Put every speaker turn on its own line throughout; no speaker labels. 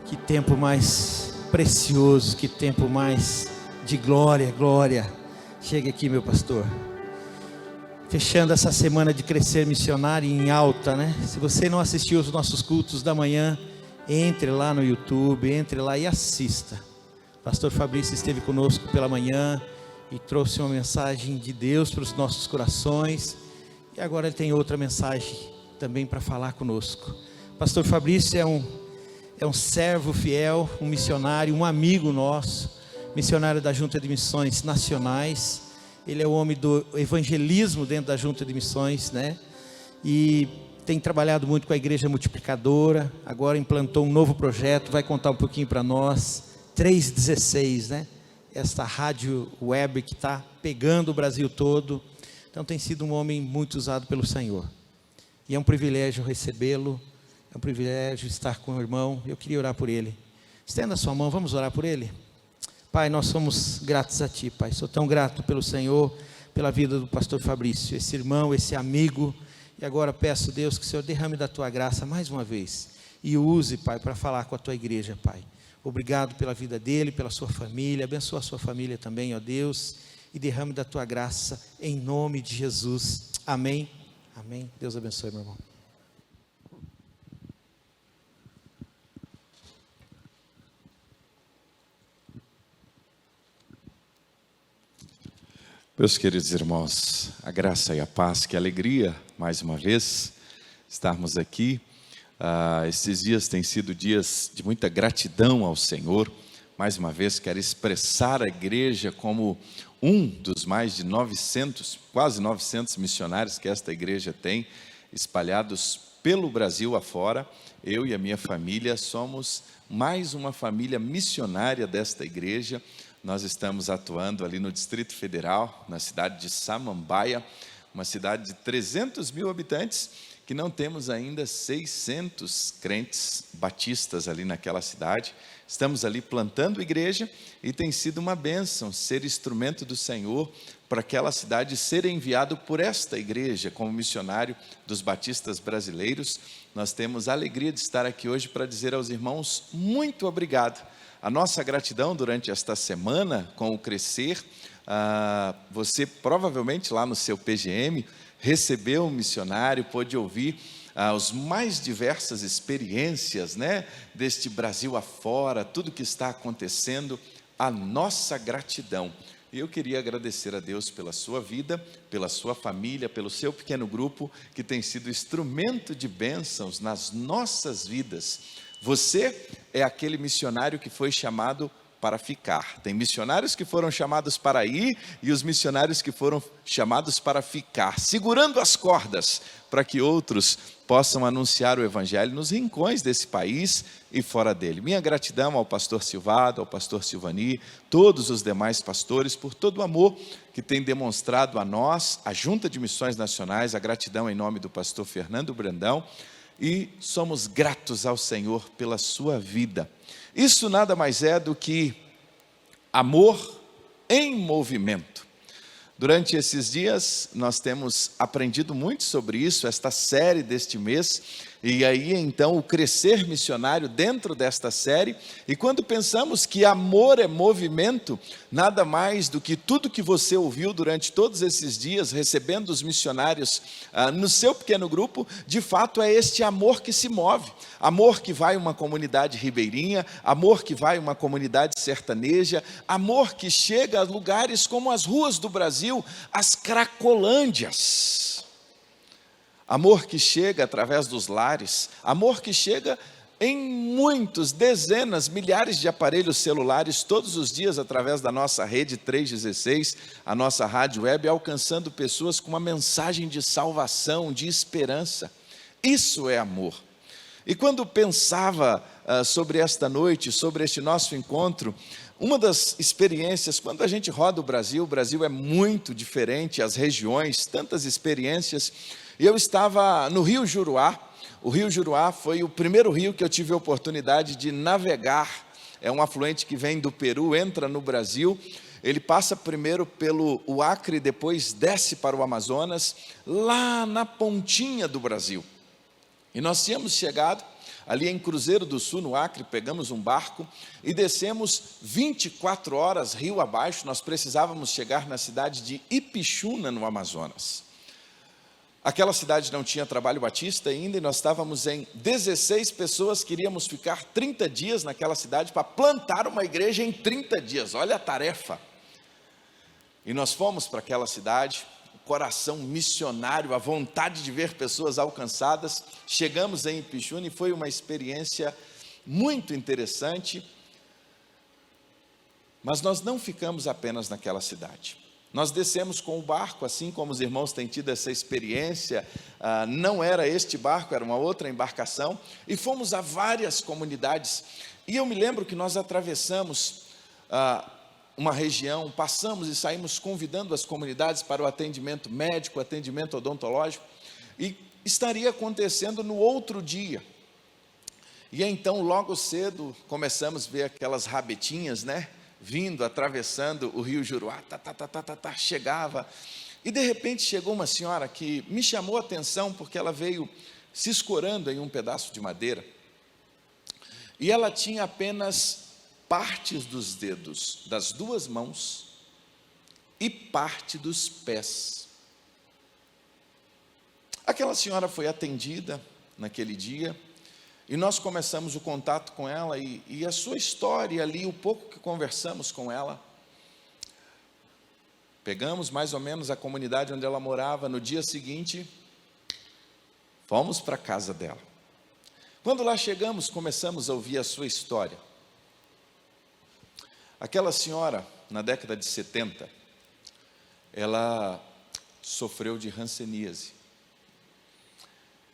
Que tempo mais precioso, que tempo mais de glória, glória. Chega aqui, meu pastor. Fechando essa semana de Crescer Missionário em alta, né? Se você não assistiu os nossos cultos da manhã, entre lá no YouTube, entre lá e assista. Pastor Fabrício esteve conosco pela manhã e trouxe uma mensagem de Deus para os nossos corações. E agora ele tem outra mensagem também para falar conosco. Pastor Fabrício é um servo fiel, um missionário, um amigo nosso, missionário da Junta de Missões Nacionais. Ele é o homem do evangelismo dentro da Junta de Missões, né? E tem trabalhado muito com a Igreja Multiplicadora. Agora implantou um novo projeto, vai contar um pouquinho para nós. 316, né? Esta rádio web que está pegando o Brasil todo. Então tem sido um homem muito usado pelo Senhor. E é um privilégio recebê-lo. É um privilégio estar com o irmão. Eu queria orar por ele. Estenda a sua mão, vamos orar por ele. Pai, nós somos gratos a Ti, Pai. Sou tão grato pelo Senhor, pela vida do pastor Fabrício, esse irmão, esse amigo. E agora peço, Deus, que o Senhor derrame da Tua graça mais uma vez. E o use, Pai, para falar com a Tua igreja, Pai. Obrigado pela vida dele, pela sua família. Abençoa a sua família também, ó Deus. E derrame da Tua graça em nome de Jesus. Amém. Amém. Deus abençoe, meu irmão.
Meus queridos irmãos, a graça e a paz, que alegria, mais uma vez, estarmos aqui. Esses dias têm sido dias de muita gratidão ao Senhor. Mais uma vez, quero expressar a igreja como um dos mais de 900, quase 900 missionários que esta igreja tem, espalhados pelo Brasil afora. Eu e a minha família somos mais uma família missionária desta igreja. Nós estamos atuando ali no Distrito Federal, na cidade de Samambaia, uma cidade de 300 mil habitantes, que não temos ainda 600 crentes batistas ali naquela cidade. Estamos ali plantando igreja e tem sido uma bênção ser instrumento do Senhor para aquela cidade, ser enviado por esta igreja como missionário dos batistas brasileiros. Nós temos a alegria de estar aqui hoje para dizer aos irmãos muito obrigado. A nossa gratidão durante esta semana com o Crescer, você provavelmente lá no seu PGM recebeu um missionário, pôde ouvir as mais diversas experiências, né, deste Brasil afora, tudo que está acontecendo, a nossa gratidão. E eu queria agradecer a Deus pela sua vida, pela sua família, pelo seu pequeno grupo, que tem sido instrumento de bênçãos nas nossas vidas. Você é aquele missionário que foi chamado para ficar. Tem missionários que foram chamados para ir e os missionários que foram chamados para ficar, segurando as cordas para que outros possam anunciar o evangelho nos rincões desse país e fora dele. Minha gratidão ao pastor Silvado, ao pastor Silvani, todos os demais pastores, por todo o amor que tem demonstrado a nós, a Junta de Missões Nacionais, a gratidão em nome do pastor Fernando Brandão. E somos gratos ao Senhor pela sua vida. Isso nada mais é do que amor em movimento. Durante esses dias nós temos aprendido muito sobre isso, esta série deste mês, e aí então o Crescer Missionário dentro desta série. E quando pensamos que amor é movimento, nada mais do que tudo que você ouviu durante todos esses dias, recebendo os missionários no seu pequeno grupo, de fato é este amor que se move. Amor que vai uma comunidade ribeirinha, amor que vai uma comunidade sertaneja, amor que chega a lugares como as ruas do Brasil, as Cracolândias. Amor que chega através dos lares, amor que chega em muitos, dezenas, milhares de aparelhos celulares todos os dias através da nossa rede 316, a nossa rádio web, alcançando pessoas com uma mensagem de salvação, de esperança. Isso é amor. E quando pensava sobre esta noite, sobre este nosso encontro, uma das experiências, quando a gente roda o Brasil é muito diferente, as regiões, tantas experiências. E eu estava no Rio Juruá. O Rio Juruá foi o primeiro rio que eu tive a oportunidade de navegar. É um afluente que vem do Peru, entra no Brasil. Ele passa primeiro pelo Acre, depois desce para o Amazonas, lá na pontinha do Brasil. E nós tínhamos chegado ali em Cruzeiro do Sul, no Acre, pegamos um barco e descemos 24 horas rio abaixo. Nós precisávamos chegar na cidade de Ipixuna, no Amazonas. Aquela cidade não tinha trabalho batista ainda, e nós estávamos em 16 pessoas, queríamos ficar 30 dias naquela cidade para plantar uma igreja em 30 dias, olha a tarefa. E nós fomos para aquela cidade, o coração missionário, a vontade de ver pessoas alcançadas. Chegamos em Ipixuna e foi uma experiência muito interessante, mas nós não ficamos apenas naquela cidade. Nós descemos com o barco, assim como os irmãos têm tido essa experiência. Não era este barco, era uma outra embarcação, e fomos a várias comunidades. E eu me lembro que nós atravessamos uma região, passamos e saímos convidando as comunidades para o atendimento médico, atendimento odontológico, e estaria acontecendo no outro dia. E então, logo cedo, começamos a ver aquelas rabetinhas, né? Vindo, atravessando o rio Juruá, chegava, e de repente chegou uma senhora que me chamou a atenção, porque ela veio se escorando em um pedaço de madeira, e ela tinha apenas partes dos dedos das duas mãos e parte dos pés. Aquela senhora foi atendida naquele dia, e nós começamos o contato com ela, e a sua história ali, o pouco que conversamos com ela, pegamos mais ou menos a comunidade onde ela morava. No dia seguinte, fomos para a casa dela. Quando lá chegamos, começamos a ouvir a sua história. Aquela senhora, na década de 70, ela sofreu de hanseníase.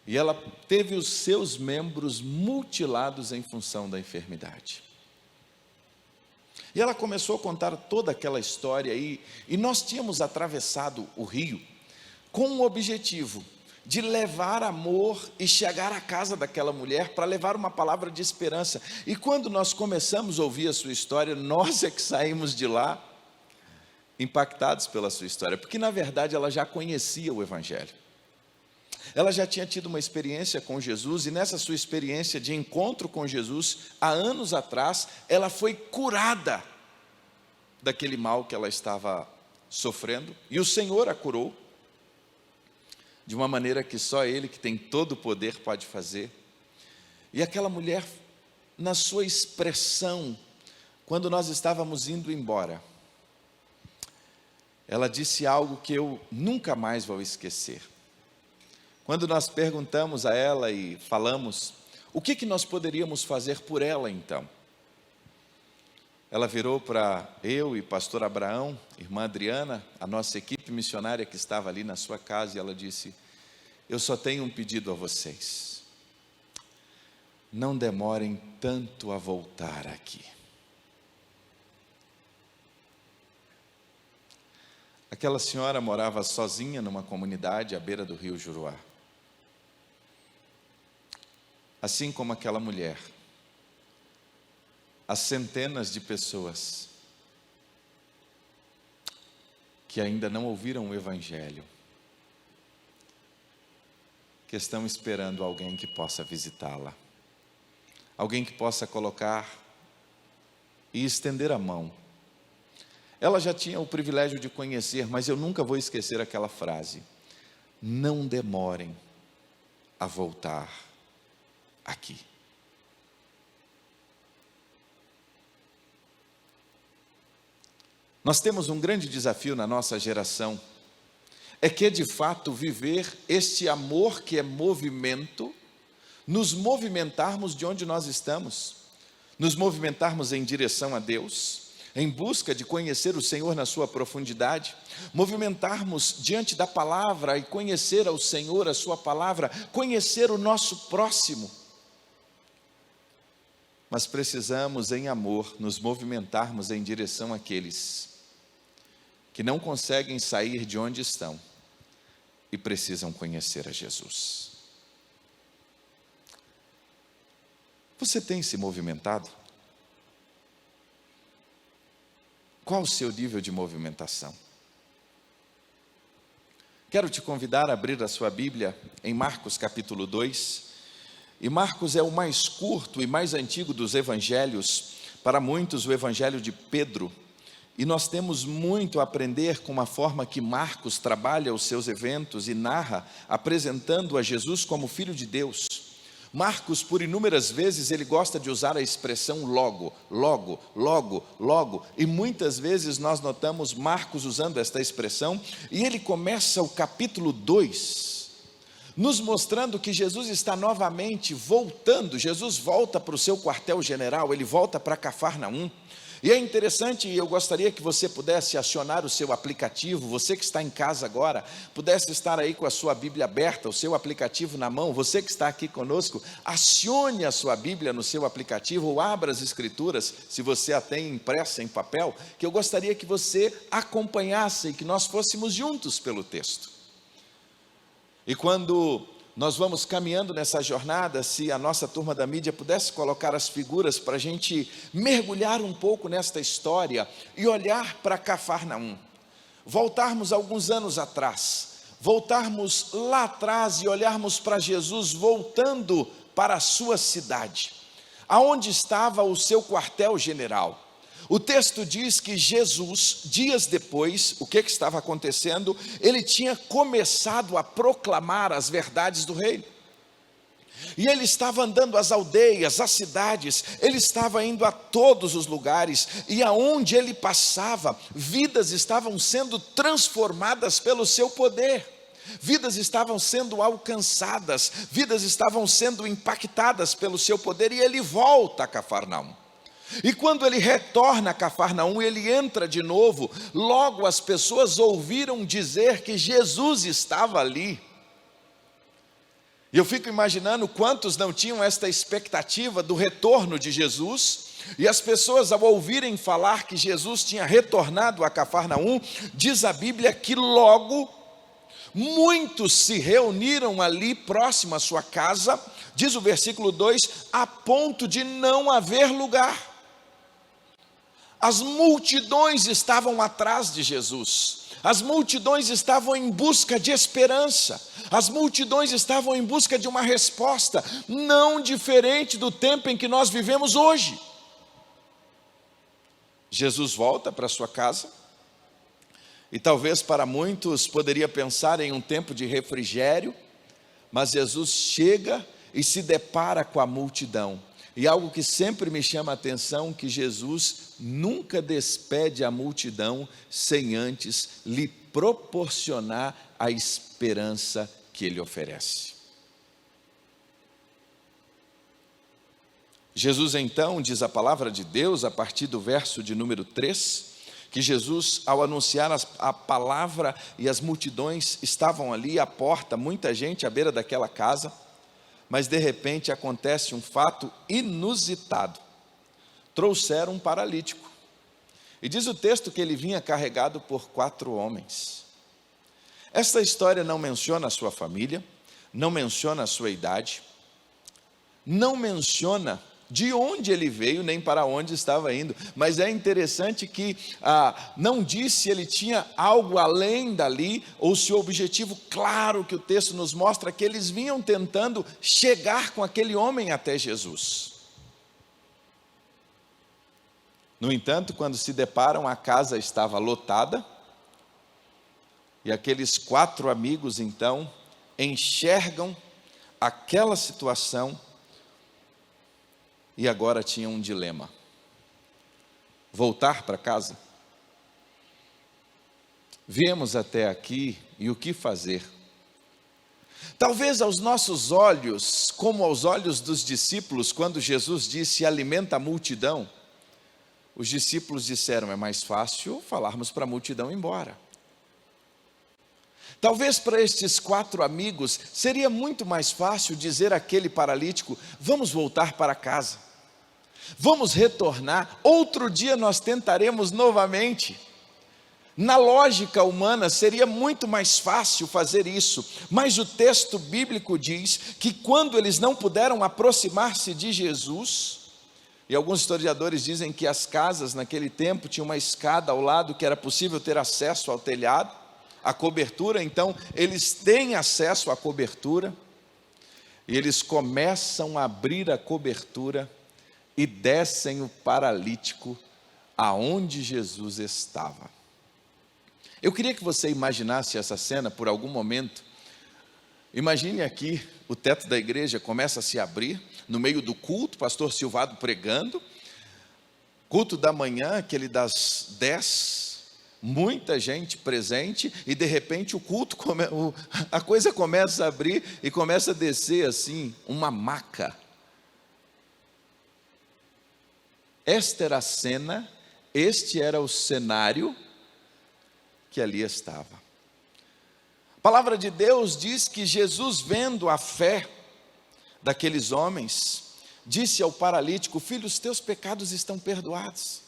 E ela teve os seus membros mutilados em função da enfermidade. E ela começou a contar toda aquela história aí, e nós tínhamos atravessado o rio com um objetivo de levar amor e chegar à casa daquela mulher para levar uma palavra de esperança. E quando nós começamos a ouvir a sua história, nós é que saímos de lá impactados pela sua história, porque na verdade ela já conhecia o Evangelho. Ela já tinha tido uma experiência com Jesus, e nessa sua experiência de encontro com Jesus, há anos atrás, ela foi curada daquele mal que ela estava sofrendo, e o Senhor a curou, de uma maneira que só Ele, que tem todo o poder, pode fazer. E aquela mulher, na sua expressão, quando nós estávamos indo embora, ela disse algo que eu nunca mais vou esquecer. Quando nós perguntamos a ela e falamos, o que nós poderíamos fazer por ela então? Ela virou para eu e pastor Abraão, irmã Adriana, a nossa equipe missionária que estava ali na sua casa, e ela disse: eu só tenho um pedido a vocês, não demorem tanto a voltar aqui. Aquela senhora morava sozinha numa comunidade à beira do rio Juruá. Assim como aquela mulher, há centenas de pessoas que ainda não ouviram o Evangelho, que estão esperando alguém que possa visitá-la, alguém que possa colocar e estender a mão. Ela já tinha o privilégio de conhecer, mas eu nunca vou esquecer aquela frase: não demorem a voltar aqui. Nós temos um grande desafio na nossa geração, é que de fato viver este amor que é movimento, nos movimentarmos de onde nós estamos, nos movimentarmos em direção a Deus, em busca de conhecer o Senhor na sua profundidade, movimentarmos diante da palavra e conhecer ao Senhor, a sua palavra, conhecer o nosso próximo. Mas precisamos, em amor, nos movimentarmos em direção àqueles que não conseguem sair de onde estão e precisam conhecer a Jesus. Você tem se movimentado? Qual o seu nível de movimentação? Quero te convidar a abrir a sua Bíblia em Marcos capítulo 2, E Marcos é o mais curto e mais antigo dos evangelhos, para muitos o evangelho de Pedro. E nós temos muito a aprender com a forma que Marcos trabalha os seus eventos e narra, apresentando a Jesus como Filho de Deus. Marcos, por inúmeras vezes, ele gosta de usar a expressão logo, logo, logo, logo. E muitas vezes nós notamos Marcos usando esta expressão. E ele começa o capítulo 2, nos mostrando que Jesus está novamente voltando. Jesus volta para o seu quartel-general, ele volta para Cafarnaum. E é interessante, eu gostaria que você pudesse acionar o seu aplicativo, você que está em casa agora, pudesse estar aí com a sua Bíblia aberta, o seu aplicativo na mão, você que está aqui conosco, acione a sua Bíblia no seu aplicativo, ou abra as Escrituras, se você a tem impressa em papel, que eu gostaria que você acompanhasse e que nós fôssemos juntos pelo texto. E quando nós vamos caminhando nessa jornada, se a nossa turma da mídia pudesse colocar as figuras para a gente mergulhar um pouco nesta história e olhar para Cafarnaum, voltarmos alguns anos atrás, voltarmos lá atrás e olharmos para Jesus voltando para a sua cidade, aonde estava o seu quartel-general. O texto diz que Jesus, dias depois, o que estava acontecendo? Ele tinha começado a proclamar as verdades do reino. E ele estava andando às aldeias, às cidades, ele estava indo a todos os lugares, e aonde ele passava, vidas estavam sendo transformadas pelo seu poder. Vidas estavam sendo alcançadas, vidas estavam sendo impactadas pelo seu poder, e ele volta a Cafarnaum. E quando ele retorna a Cafarnaum, ele entra de novo, logo as pessoas ouviram dizer que Jesus estava ali. E eu fico imaginando quantos não tinham esta expectativa do retorno de Jesus, e as pessoas, ao ouvirem falar que Jesus tinha retornado a Cafarnaum, diz a Bíblia que logo muitos se reuniram ali próximo à sua casa, diz o versículo 2, a ponto de não haver lugar. As multidões estavam atrás de Jesus, as multidões estavam em busca de esperança, as multidões estavam em busca de uma resposta, não diferente do tempo em que nós vivemos hoje. Jesus volta para sua casa, e talvez para muitos poderia pensar em um tempo de refrigério, mas Jesus chega e se depara com a multidão. E algo que sempre me chama a atenção, que Jesus nunca despede a multidão sem antes lhe proporcionar a esperança que ele oferece. Jesus então, diz a palavra de Deus, a partir do verso de número 3, que Jesus, ao anunciar a palavra e as multidões estavam ali à porta, muita gente à beira daquela casa, mas de repente acontece um fato inusitado. Trouxeram um paralítico. E diz o texto que ele vinha carregado por 4 homens. Esta história não menciona a sua família, não menciona a sua idade, não menciona de onde ele veio, nem para onde estava indo. Mas é interessante que não diz se ele tinha algo além dali, ou se o objetivo claro que o texto nos mostra, que eles vinham tentando chegar com aquele homem até Jesus. No entanto, quando se deparam, a casa estava lotada, e aqueles 4 amigos então enxergam aquela situação, e agora tinha um dilema: voltar para casa? Viemos até aqui e o que fazer? Talvez aos nossos olhos, como aos olhos dos discípulos, quando Jesus disse alimenta a multidão, os discípulos disseram: é mais fácil falarmos para a multidão ir embora. Talvez para estes 4 amigos seria muito mais fácil dizer àquele paralítico: vamos voltar para casa, vamos retornar, outro dia nós tentaremos novamente. Na lógica humana seria muito mais fácil fazer isso, mas o texto bíblico diz que quando eles não puderam aproximar-se de Jesus, e alguns historiadores dizem que as casas naquele tempo tinham uma escada ao lado que era possível ter acesso ao telhado, a cobertura, então eles têm acesso à cobertura. e eles começam a abrir a cobertura e descem o paralítico aonde Jesus estava. Eu queria que você imaginasse essa cena por algum momento. Imagine aqui, o teto da igreja começa a se abrir, no meio do culto, pastor Silvado pregando, culto da manhã, aquele das 10, muita gente presente, e de repente a coisa começa a abrir e começa a descer assim, uma maca. Esta era a cena, este era o cenário que ali estava. A palavra de Deus diz que Jesus, vendo a fé daqueles homens, disse ao paralítico: filho, os teus pecados estão perdoados.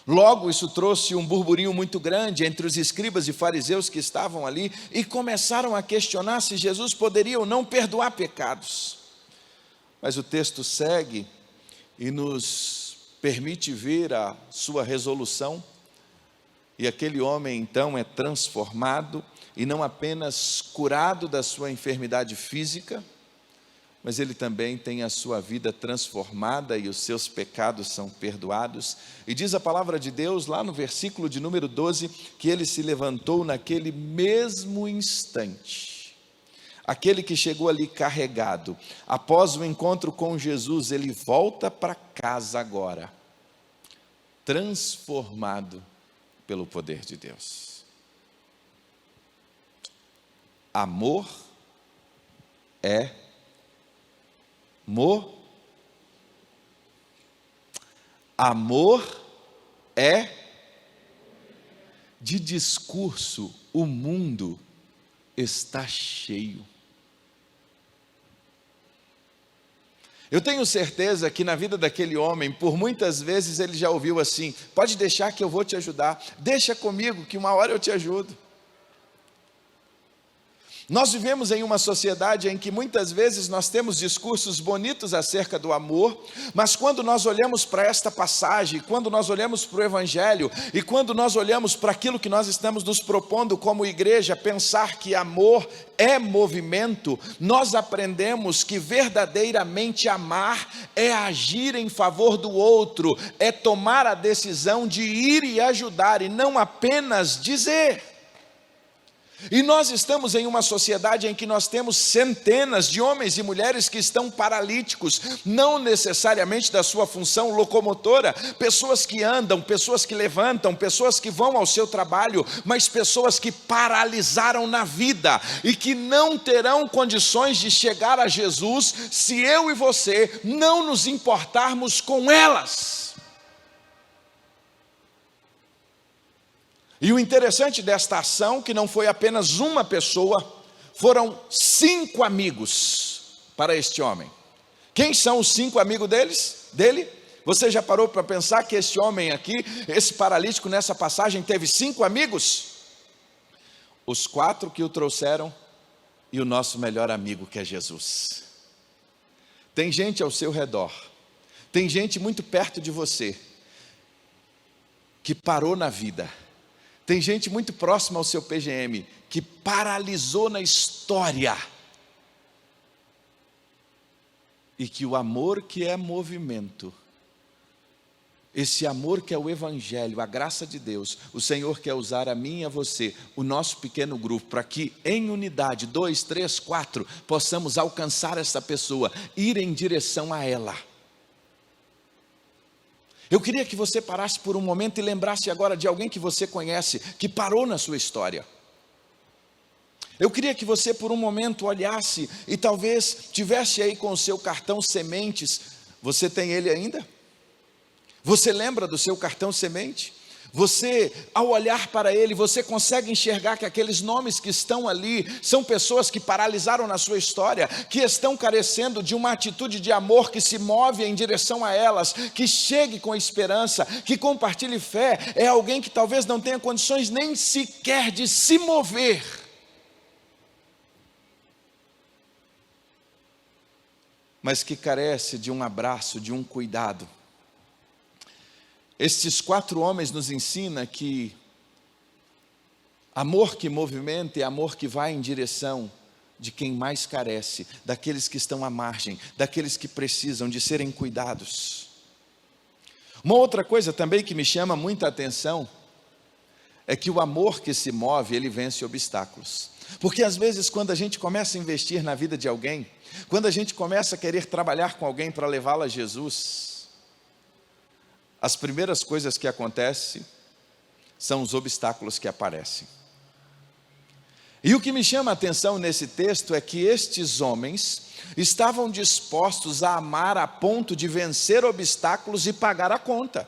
Logo isso trouxe um burburinho muito grande entre os escribas e fariseus que estavam ali, e começaram a questionar se Jesus poderia ou não perdoar pecados. Mas o texto segue e nos permite ver a sua resolução, e aquele homem então é transformado, e não apenas curado da sua enfermidade física, mas ele também tem a sua vida transformada e os seus pecados são perdoados. E diz a palavra de Deus lá no versículo de número 12, que ele se levantou naquele mesmo instante. Aquele que chegou ali carregado, após o encontro com Jesus, ele volta para casa agora, transformado pelo poder de Deus. Amor é Amor é de discurso, o mundo está cheio. Eu tenho certeza que na vida daquele homem, por muitas vezes ele já ouviu assim: pode deixar que eu vou te ajudar, deixa comigo que uma hora eu te ajudo. Nós vivemos em uma sociedade em que muitas vezes nós temos discursos bonitos acerca do amor, mas quando nós olhamos para esta passagem, quando nós olhamos para o Evangelho, e quando nós olhamos para aquilo que nós estamos nos propondo como igreja, pensar que amor é movimento, nós aprendemos que verdadeiramente amar é agir em favor do outro, é tomar a decisão de ir e ajudar, e não apenas dizer. E nós estamos em uma sociedade em que nós temos centenas de homens e mulheres que estão paralíticos, não necessariamente da sua função locomotora, pessoas que andam, pessoas que levantam, pessoas que vão ao seu trabalho, mas pessoas que paralisaram na vida e que não terão condições de chegar a Jesus se eu e você não nos importarmos com elas. E o interessante desta ação, que não foi apenas uma pessoa, foram 5 amigos para este homem. Quem são os 5 amigos dele? Você já parou para pensar que esse homem aqui, esse paralítico nessa passagem, teve 5 amigos? Os 4 que o trouxeram e o nosso melhor amigo, que é Jesus. Tem gente ao seu redor, tem gente muito perto de você, que parou na vida. Tem gente muito próxima ao seu PGM, que paralisou na história, e que o amor que é movimento, esse amor que é o Evangelho, a graça de Deus, o Senhor quer usar a mim e a você, o nosso pequeno grupo, para que em unidade, 2, 3, 4, possamos alcançar essa pessoa, ir em direção a ela. Eu queria que você parasse por um momento e lembrasse agora de alguém que você conhece, que parou na sua história. Eu queria que você por um momento olhasse e talvez tivesse aí com o seu cartão Sementes. Você tem ele ainda? Você lembra do seu cartão Semente? Você, ao olhar para ele, você consegue enxergar que aqueles nomes que estão ali são pessoas que paralisaram na sua história, que estão carecendo de uma atitude de amor que se move em direção a elas, que chegue com esperança, que compartilhe fé. É alguém que talvez não tenha condições nem sequer de se mover, mas que carece de um abraço, de um cuidado. Estes 4 homens nos ensinam que amor que movimenta é amor que vai em direção de quem mais carece, daqueles que estão à margem, daqueles que precisam de serem cuidados. Uma outra coisa também que me chama muita atenção é que o amor que se move, ele vence obstáculos. Porque às vezes quando a gente começa a investir na vida de alguém, quando a gente começa a querer trabalhar com alguém para levá-la a Jesus, as primeiras coisas que acontecem são os obstáculos que aparecem. E o que me chama a atenção nesse texto é que estes homens estavam dispostos a amar a ponto de vencer obstáculos e pagar a conta.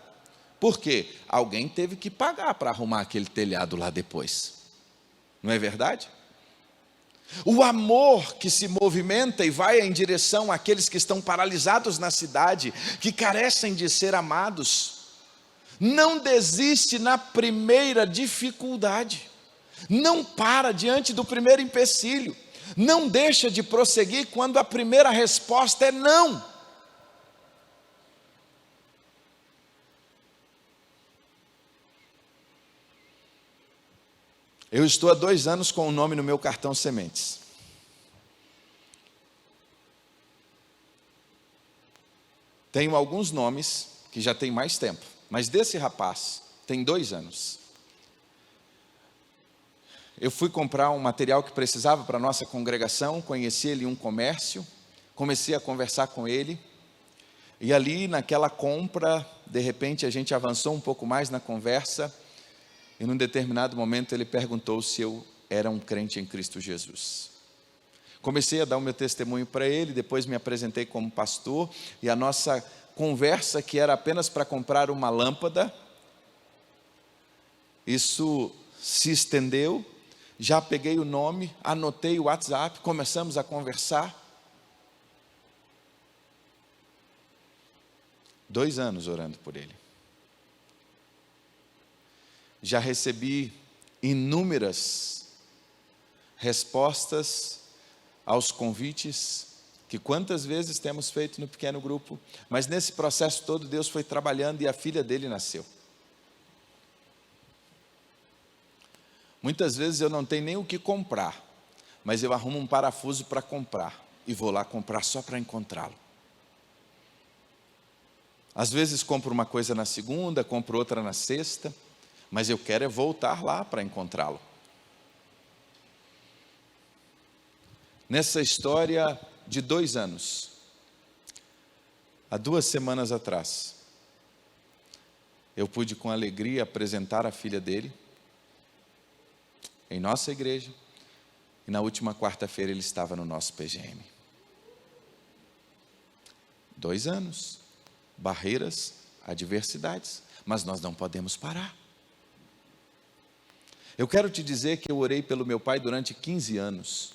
Por quê? Alguém teve que pagar para arrumar aquele telhado lá depois. Não é verdade? O amor que se movimenta e vai em direção àqueles que estão paralisados na cidade, que carecem de ser amados, não desiste na primeira dificuldade, não para diante do primeiro empecilho, não deixa de prosseguir quando a primeira resposta é não. Eu estou há 2 anos com o nome no meu cartão Sementes. Tenho alguns nomes que já tem mais tempo, mas desse rapaz tem 2 anos. Eu fui comprar um material que precisava para a nossa congregação, conheci ele em um comércio, comecei a conversar com ele, e ali naquela compra, de repente a gente avançou um pouco mais na conversa, e num determinado momento ele perguntou se eu era um crente em Cristo Jesus. Comecei a dar o meu testemunho para ele, depois me apresentei como pastor, e a nossa conversa, que era apenas para comprar uma lâmpada, isso se estendeu. Já peguei o nome, anotei o WhatsApp, começamos a conversar. 2 anos orando por ele. Já recebi inúmeras respostas aos convites, que quantas vezes temos feito no pequeno grupo, mas nesse processo todo Deus foi trabalhando e a filha dele nasceu. Muitas vezes eu não tenho nem o que comprar, mas eu arrumo um parafuso para comprar, e vou lá comprar só para encontrá-lo. Às vezes compro uma coisa na segunda, compro outra na sexta, mas eu quero é voltar lá para encontrá-lo. Nessa história de 2 anos, há 2 semanas atrás, eu pude com alegria apresentar a filha dele em nossa igreja, e na última quarta-feira ele estava no nosso PGM. 2 anos, barreiras, adversidades, mas nós não podemos parar. Eu quero te dizer que eu orei pelo meu pai durante 15 anos,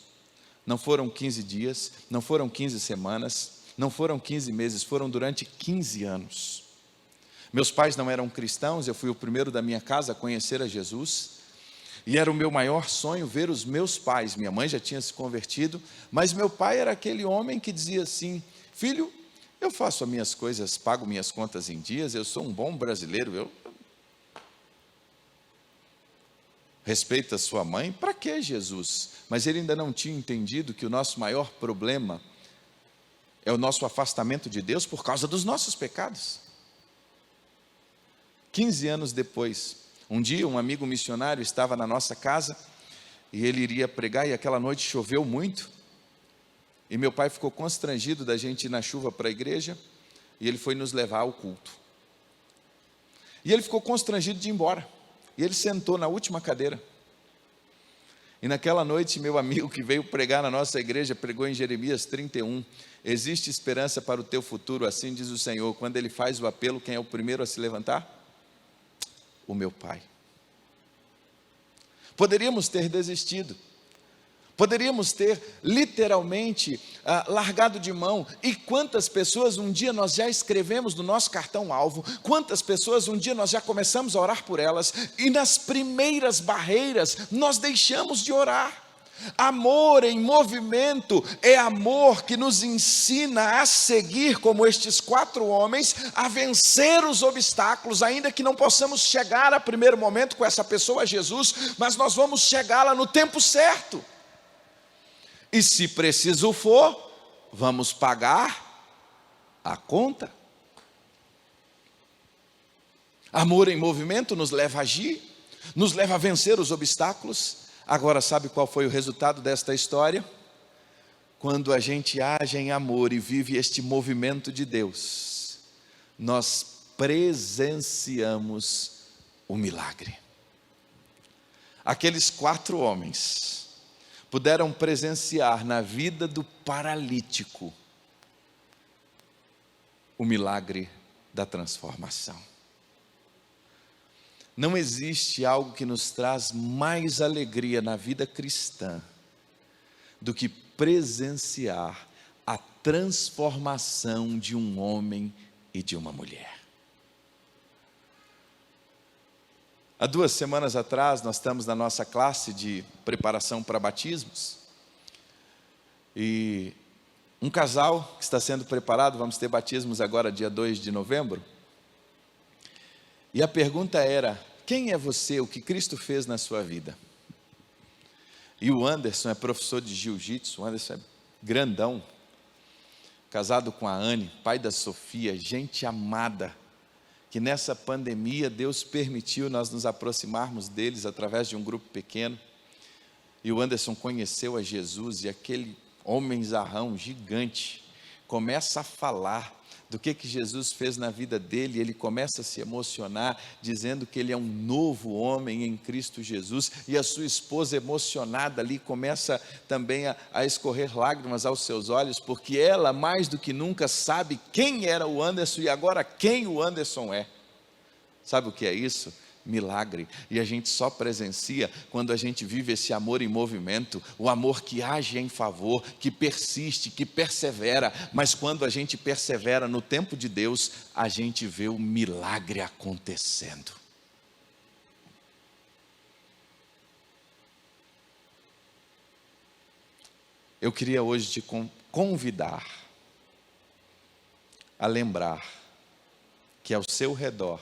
não foram 15 dias, não foram 15 semanas, não foram 15 meses, foram durante 15 anos. Meus pais não eram cristãos, eu fui o primeiro da minha casa a conhecer a Jesus, e era o meu maior sonho ver os meus pais. Minha mãe já tinha se convertido, mas meu pai era aquele homem que dizia assim: filho, eu faço as minhas coisas, pago minhas contas em dias, eu sou um bom brasileiro, eu respeito a sua mãe, para que Jesus? Mas ele ainda não tinha entendido que o nosso maior problema é o nosso afastamento de Deus por causa dos nossos pecados. 15 anos depois, um dia um amigo missionário estava na nossa casa, e ele iria pregar, e aquela noite choveu muito, e meu pai ficou constrangido da gente ir na chuva para a igreja, e ele foi nos levar ao culto. E ele ficou constrangido de ir embora, e ele sentou na última cadeira. E naquela noite, meu amigo que veio pregar na nossa igreja, pregou em Jeremias 31, existe esperança para o teu futuro, assim diz o Senhor. Quando ele faz o apelo, quem é o primeiro a se levantar? O meu pai. Poderíamos ter desistido, poderíamos ter literalmente largado de mão. E quantas pessoas um dia nós já escrevemos no nosso cartão alvo, quantas pessoas um dia nós já começamos a orar por elas, e nas primeiras barreiras nós deixamos de orar. Amor em movimento é amor que nos ensina a seguir como estes 4 homens, a vencer os obstáculos, ainda que não possamos chegar a primeiro momento com essa pessoa, Jesus, mas nós vamos chegar lá no tempo certo. E se preciso for, vamos pagar a conta. Amor em movimento nos leva a agir, nos leva a vencer os obstáculos. Agora, sabe qual foi o resultado desta história? Quando a gente age em amor e vive este movimento de Deus, nós presenciamos o milagre. Aqueles 4 homens puderam presenciar na vida do paralítico o milagre da transformação. Não existe algo que nos traz mais alegria na vida cristã do que presenciar a transformação de um homem e de uma mulher. Há 2 semanas atrás, nós estamos na nossa classe de preparação para batismos, e um casal que está sendo preparado, vamos ter batismos agora dia 2 de novembro, e a pergunta era: quem é você, o que Cristo fez na sua vida? E o Anderson é professor de jiu-jitsu, o Anderson é grandão, casado com a Anne, pai da Sofia, gente amada, que nessa pandemia Deus permitiu nós nos aproximarmos deles através de um grupo pequeno. E o Anderson conheceu a Jesus, e aquele homem zarrão, gigante, começa a falar do que Jesus fez na vida dele. Ele começa a se emocionar, dizendo que ele é um novo homem em Cristo Jesus, e a sua esposa, emocionada ali, começa também a escorrer lágrimas aos seus olhos, porque ela mais do que nunca sabe quem era o Anderson e agora quem o Anderson é. Sabe o que é isso? Milagre. E a gente só presencia quando a gente vive esse amor em movimento, o amor que age em favor, que persiste, que persevera. Mas quando a gente persevera no tempo de Deus, a gente vê o milagre acontecendo. Eu queria hoje te convidar a lembrar que ao seu redor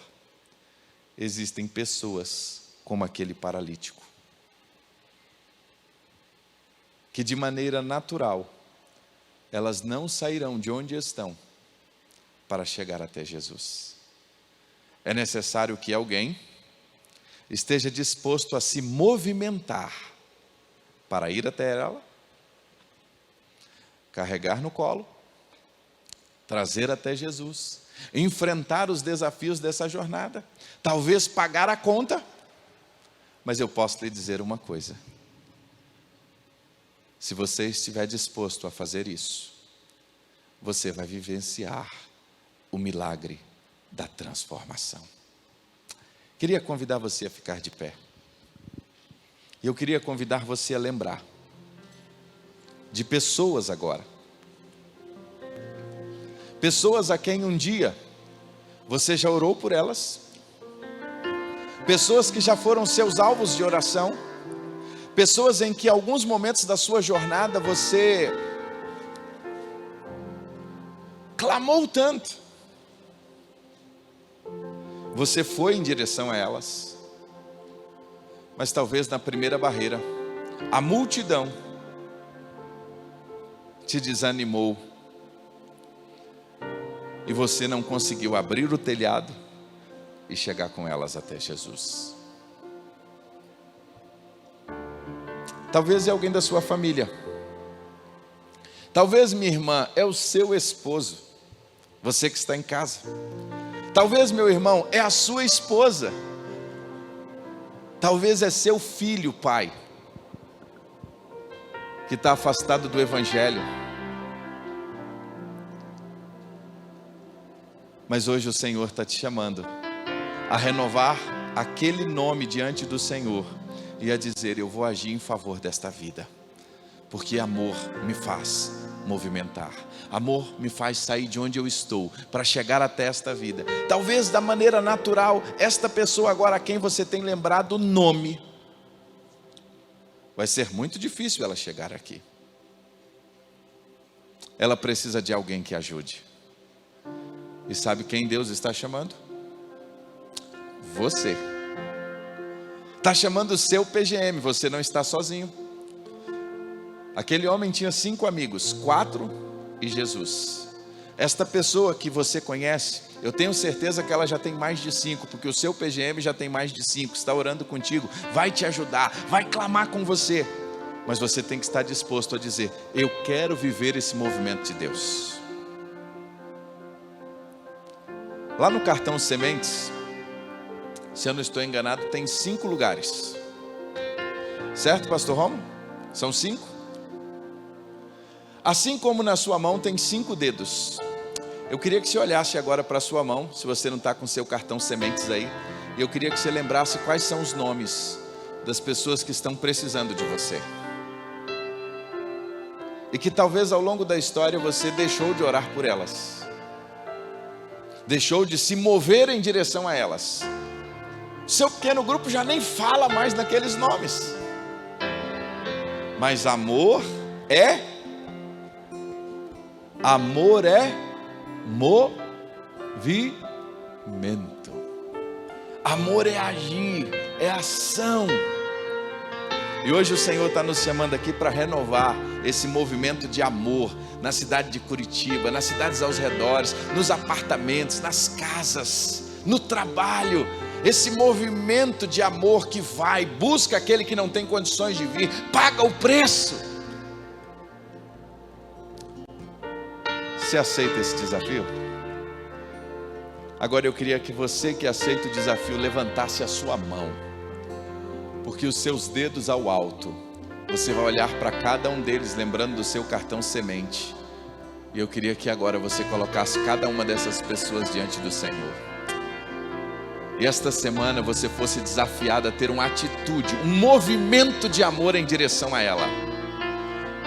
existem pessoas como aquele paralítico, que de maneira natural, elas não sairão de onde estão para chegar até Jesus. É necessário que alguém esteja disposto a se movimentar para ir até ela, carregar no colo, trazer até Jesus, enfrentar os desafios dessa jornada, talvez pagar a conta. Mas eu posso lhe dizer uma coisa: se você estiver disposto a fazer isso, você vai vivenciar o milagre da transformação. Queria convidar você a ficar de pé, e eu queria convidar você a lembrar de pessoas agora, pessoas a quem um dia você já orou por elas, pessoas que já foram seus alvos de oração, pessoas em que em alguns momentos da sua jornada você clamou tanto, você foi em direção a elas, mas talvez na primeira barreira, a multidão te desanimou, e você não conseguiu abrir o telhado e chegar com elas até Jesus. Talvez é alguém da sua família, talvez, minha irmã, é o seu esposo, você que está em casa. Talvez, meu irmão, é a sua esposa. Talvez é seu filho, pai, que está afastado do Evangelho. Mas hoje o Senhor está te chamando a renovar aquele nome diante do Senhor e a dizer: eu vou agir em favor desta vida, porque amor me faz movimentar, amor me faz sair de onde eu estou para chegar até esta vida. Talvez da maneira natural, esta pessoa agora a quem você tem lembrado o nome, vai ser muito difícil ela chegar aqui. Ela precisa de alguém que ajude. E sabe quem Deus está chamando? Você. Está chamando o seu PGM, você não está sozinho. Aquele homem tinha 5 amigos, 4 e Jesus. Esta pessoa que você conhece, eu tenho certeza que ela já tem mais de 5, porque o seu PGM já tem mais de 5, está orando contigo, vai te ajudar, vai clamar com você. Mas você tem que estar disposto a dizer: eu quero viver esse movimento de Deus. Lá no cartão Sementes, se eu não estou enganado, tem 5 lugares. Certo, pastor Romo? São 5? Assim como na sua mão tem 5 dedos. Eu queria que você olhasse agora para a sua mão, se você não está com seu cartão Sementes aí. E eu queria que você lembrasse quais são os nomes das pessoas que estão precisando de você. E que talvez ao longo da história você deixou de orar por elas. Deixou de se mover em direção a elas. Seu pequeno grupo já nem fala mais naqueles nomes. Mas amor é movimento. Amor é agir, é ação. E hoje o Senhor está nos chamando aqui para renovar esse movimento de amor na cidade de Curitiba, nas cidades aos redores, nos apartamentos, nas casas, no trabalho. Esse movimento de amor que vai, busca aquele que não tem condições de vir, paga o preço. Você aceita esse desafio? Agora eu queria que você que aceita o desafio levantasse a sua mão, porque os seus dedos ao alto, você vai olhar para cada um deles lembrando do seu cartão Semente. E eu queria que agora você colocasse cada uma dessas pessoas diante do Senhor. E esta semana você fosse desafiado a ter uma atitude, um movimento de amor em direção a ela.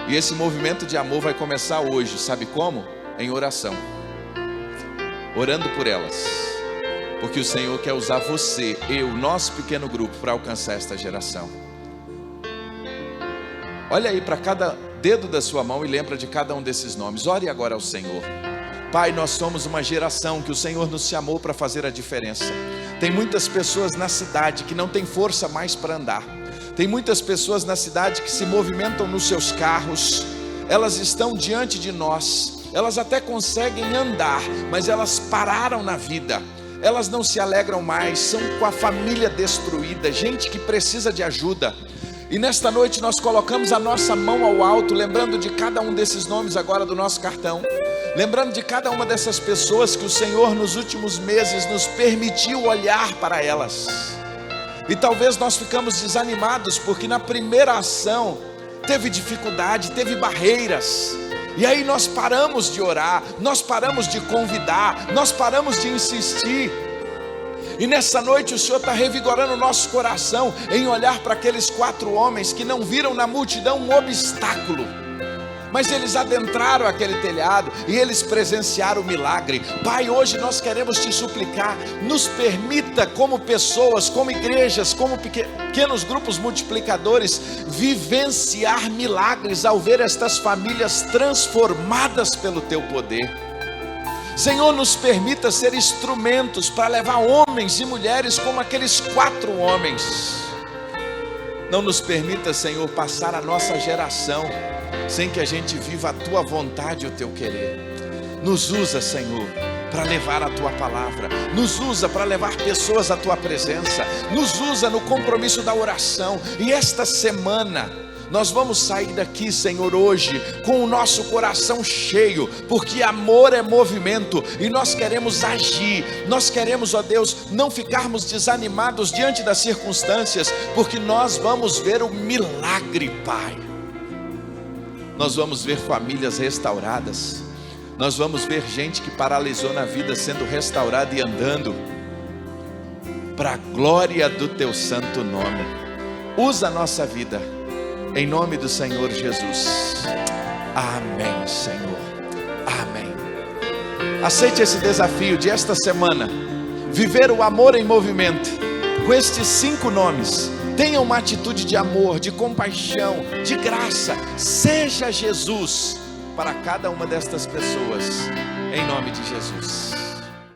E esse movimento de amor vai começar hoje, sabe como? Em oração. Orando por elas. Porque o Senhor quer usar você, eu, nosso pequeno grupo, para alcançar esta geração. Olha aí para cada dedo da sua mão e lembra de cada um desses nomes. Ore agora ao Senhor. Pai, nós somos uma geração que o Senhor nos chamou para fazer a diferença. Tem muitas pessoas na cidade que não tem força mais para andar. Tem muitas pessoas na cidade que se movimentam nos seus carros. Elas estão diante de nós. Elas até conseguem andar, mas elas pararam na vida. Elas não se alegram mais, são com a família destruída, gente que precisa de ajuda. E nesta noite nós colocamos a nossa mão ao alto, lembrando de cada um desses nomes agora do nosso cartão. Lembrando de cada uma dessas pessoas que o Senhor nos últimos meses nos permitiu olhar para elas. E talvez nós ficamos desanimados porque na primeira ação teve dificuldade, teve barreiras. E aí nós paramos de orar, nós paramos de convidar, nós paramos de insistir. E nessa noite o Senhor está revigorando o nosso coração em olhar para aqueles 4 homens que não viram na multidão um obstáculo, mas eles adentraram aquele telhado e eles presenciaram o milagre. Pai, hoje nós queremos te suplicar, nos permita como pessoas, como igrejas, como pequenos grupos multiplicadores, vivenciar milagres ao ver estas famílias transformadas pelo teu poder. Senhor, nos permita ser instrumentos para levar homens e mulheres como aqueles 4 homens. Não nos permita, Senhor, passar a nossa geração sem que a gente viva a tua vontade e o teu querer. Nos usa, Senhor, para levar a tua palavra. Nos usa para levar pessoas à tua presença. Nos usa no compromisso da oração. E esta semana nós vamos sair daqui, Senhor, hoje com o nosso coração cheio, porque amor é movimento e nós queremos agir. Nós queremos, ó Deus, não ficarmos desanimados diante das circunstâncias, porque nós vamos ver o milagre, Pai. Nós vamos ver famílias restauradas. Nós vamos ver gente que paralisou na vida sendo restaurada e andando, para a glória do teu santo nome. Usa a nossa vida, em nome do Senhor Jesus. Amém, Senhor. Amém. Aceite esse desafio de esta semana, viver o amor em movimento, com estes 5 nomes. Tenha uma atitude de amor, de compaixão, de graça. Seja Jesus para cada uma destas pessoas, em nome de Jesus.